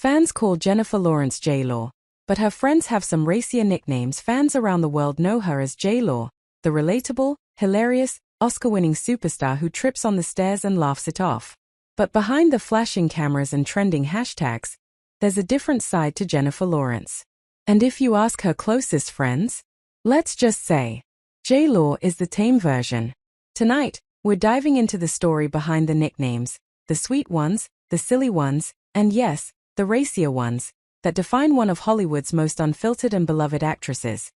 Fans call Jennifer Lawrence J.Lo, but her friends have some racier nicknames. Fans around the world know her as J.Lo, the relatable, hilarious, Oscar-winning superstar who trips on the stairs and laughs it off. But behind the flashing cameras and trending hashtags, there's a different side to Jennifer Lawrence. And if you ask her closest friends, let's just say, J.Lo is the tame version. Tonight, we're diving into the story behind the nicknames, the sweet ones, the silly ones, and yes, the racier ones, that define one of Hollywood's most unfiltered and beloved actresses.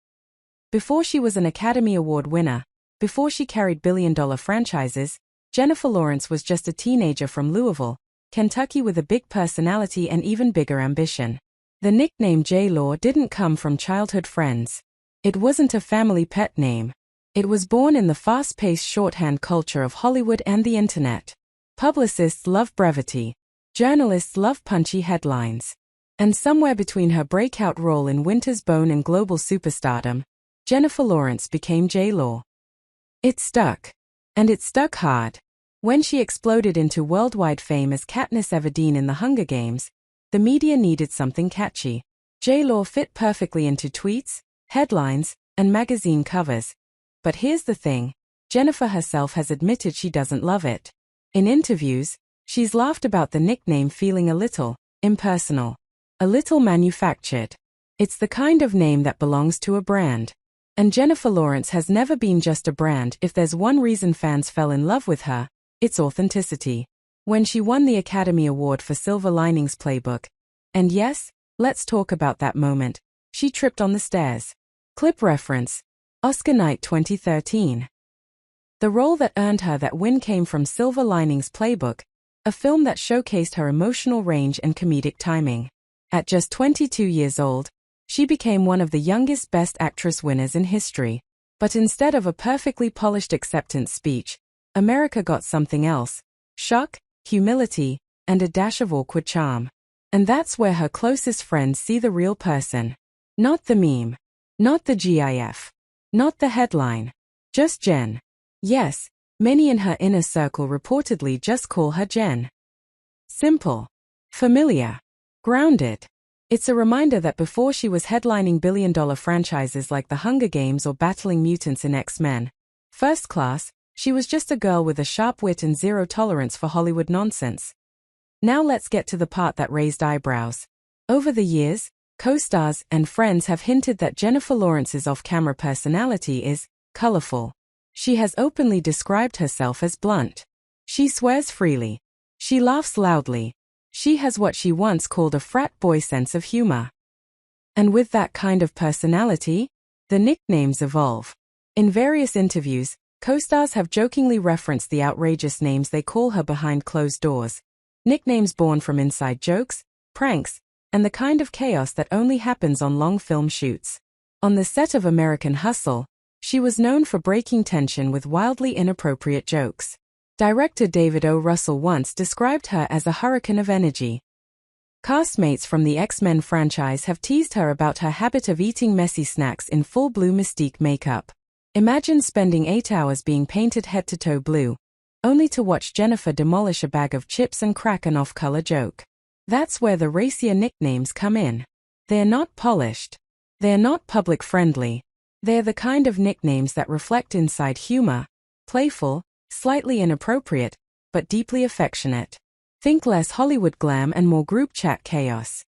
Before she was an Academy Award winner, before she carried billion-dollar franchises, Jennifer Lawrence was just a teenager from Louisville, Kentucky with a big personality and even bigger ambition. The nickname J.Lo didn't come from childhood friends. It wasn't a family pet name. It was born in the fast-paced shorthand culture of Hollywood and the internet. Publicists love brevity. Journalists love punchy headlines. And somewhere between her breakout role in Winter's Bone and global superstardom, Jennifer Lawrence became J.Lo. It stuck. And it stuck hard. When she exploded into worldwide fame as Katniss Everdeen in The Hunger Games, the media needed something catchy. J.Lo fit perfectly into tweets, headlines, and magazine covers. But here's the thing, Jennifer herself has admitted she doesn't love it. In interviews, she's laughed about the nickname feeling a little impersonal, a little manufactured. It's the kind of name that belongs to a brand. And Jennifer Lawrence has never been just a brand. If there's one reason fans fell in love with her, it's authenticity. When she won the Academy Award for Silver Linings Playbook, and yes, let's talk about that moment, she tripped on the stairs. Clip reference, Oscar night 2013. The role that earned her that win came from Silver Linings Playbook, a film that showcased her emotional range and comedic timing. At just 22 years old, she became one of the youngest Best Actress winners in history. But instead of a perfectly polished acceptance speech, America got something else: shock, humility, and a dash of awkward charm. And that's where her closest friends see the real person. Not the meme. Not the GIF. Not the headline. Just Jen. Yes, many in her inner circle reportedly just call her Jen. Simple. Familiar. Grounded. It's a reminder that before she was headlining billion-dollar franchises like The Hunger Games or battling mutants in X-Men First Class, she was just a girl with a sharp wit and zero tolerance for Hollywood nonsense. Now let's get to the part that raised eyebrows. Over the years, co-stars and friends have hinted that Jennifer Lawrence's off-camera personality is colorful. She has openly described herself as blunt. She swears freely. She laughs loudly. She has what she once called a frat boy sense of humor. And with that kind of personality, the nicknames evolve. In various interviews, co-stars have jokingly referenced the outrageous names they call her behind closed doors. Nicknames born from inside jokes, pranks, and the kind of chaos that only happens on long film shoots. On the set of American Hustle, she was known for breaking tension with wildly inappropriate jokes. Director David O. Russell once described her as a hurricane of energy. Castmates from the X-Men franchise have teased her about her habit of eating messy snacks in full blue Mystique makeup. Imagine spending 8 hours being painted head to toe blue, only to watch Jennifer demolish a bag of chips and crack an off-color joke. That's where the racier nicknames come in. They're not polished. They're not public-friendly. They're the kind of nicknames that reflect inside humor, playful, slightly inappropriate, but deeply affectionate. Think less Hollywood glam and more group chat chaos.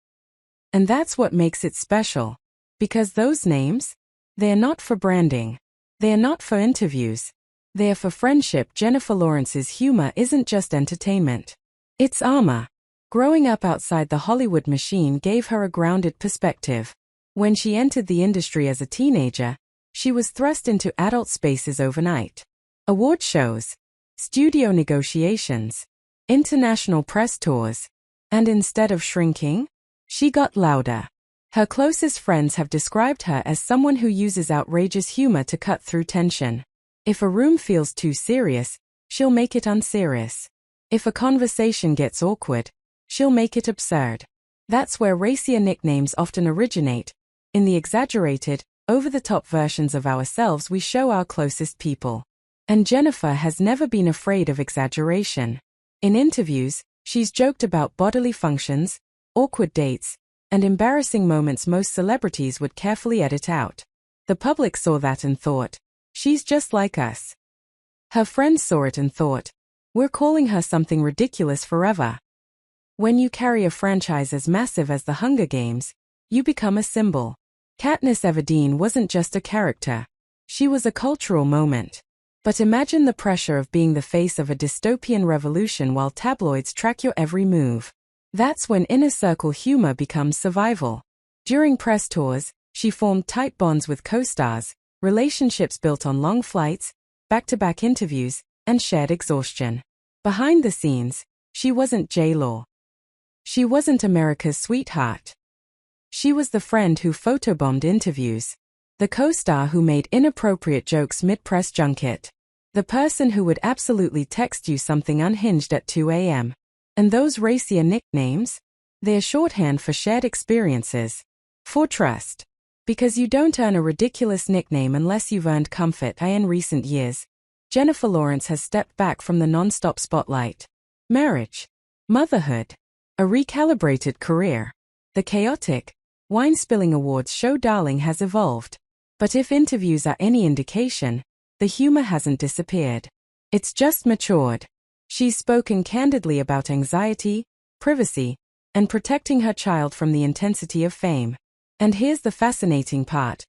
And that's what makes it special. Because those names? They're not for branding. They're not for interviews. They're for friendship. Jennifer Lawrence's humor isn't just entertainment. It's armor. Growing up outside the Hollywood machine gave her a grounded perspective. When she entered the industry as a teenager, she was thrust into adult spaces overnight. Award shows, studio negotiations, international press tours. And instead of shrinking, she got louder. Her closest friends have described her as someone who uses outrageous humor to cut through tension. If a room feels too serious, she'll make it unserious. If a conversation gets awkward, she'll make it absurd. That's where racier nicknames often originate. In the exaggerated, over-the-top versions of ourselves we show our closest people. And Jennifer has never been afraid of exaggeration. In interviews, she's joked about bodily functions, awkward dates, and embarrassing moments most celebrities would carefully edit out. The public saw that and thought, she's just like us. Her friends saw it and thought, we're calling her something ridiculous forever. When you carry a franchise as massive as the Hunger Games, you become a symbol. Katniss Everdeen wasn't just a character. She was a cultural moment. But imagine the pressure of being the face of a dystopian revolution while tabloids track your every move. That's when inner circle humor becomes survival. During press tours, she formed tight bonds with co-stars, relationships built on long flights, back-to-back interviews, and shared exhaustion. Behind the scenes, she wasn't J.Lo. She wasn't America's sweetheart. She was the friend who photobombed interviews. The co-star who made inappropriate jokes mid-press junket. The person who would absolutely text you something unhinged at 2 a.m. And those Racier nicknames? They're shorthand for shared experiences. For trust. Because you don't earn a ridiculous nickname unless you've earned comfort. In recent years, Jennifer Lawrence has stepped back from the non-stop spotlight. Marriage. Motherhood. A recalibrated career. The chaotic, wine-spilling awards show darling has evolved. But if interviews are any indication, the humor hasn't disappeared. It's just matured. She's spoken candidly about anxiety, privacy, and protecting her child from the intensity of fame. And here's the fascinating part.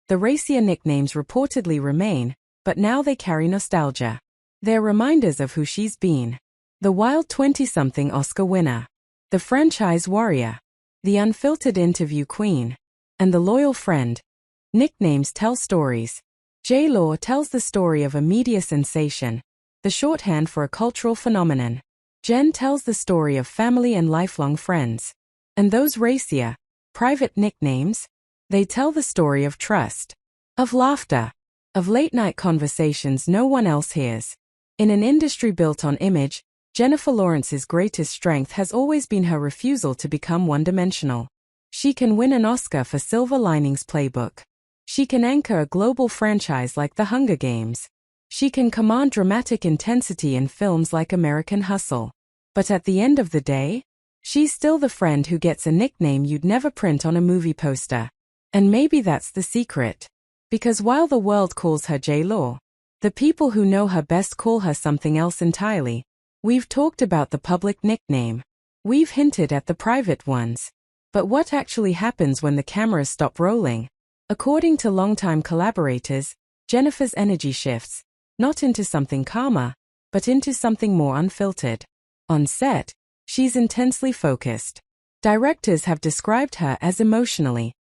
The Racier nicknames reportedly remain, but now they carry nostalgia. They're reminders of who she's been. The wild 20-something Oscar winner. The franchise warrior. The unfiltered interview queen. And the loyal friend. Nicknames tell stories. J.Lo tells the story of a media sensation, the shorthand for a cultural phenomenon. Jen tells the story of family and lifelong friends. And those Racier, private nicknames, they tell the story of trust, of laughter, of late-night conversations no one else hears. In an industry built on image, Jennifer Lawrence's greatest strength has always been her refusal to become one-dimensional. She can win an Oscar for Silver Linings Playbook. She can anchor a global franchise like The Hunger Games. She can command dramatic intensity in films like American Hustle. But at the end of the day, she's still the friend who gets a nickname you'd never print on a movie poster. And maybe that's the secret. Because while the world calls her J.Lo, the people who know her best call her something else entirely. We've talked about the public nickname. We've hinted at the private ones. But what actually happens when the cameras stop rolling? According to longtime collaborators, Jennifer's energy shifts, not into something calmer, but into something more unfiltered. On set, she's intensely focused. Directors have described her as emotionally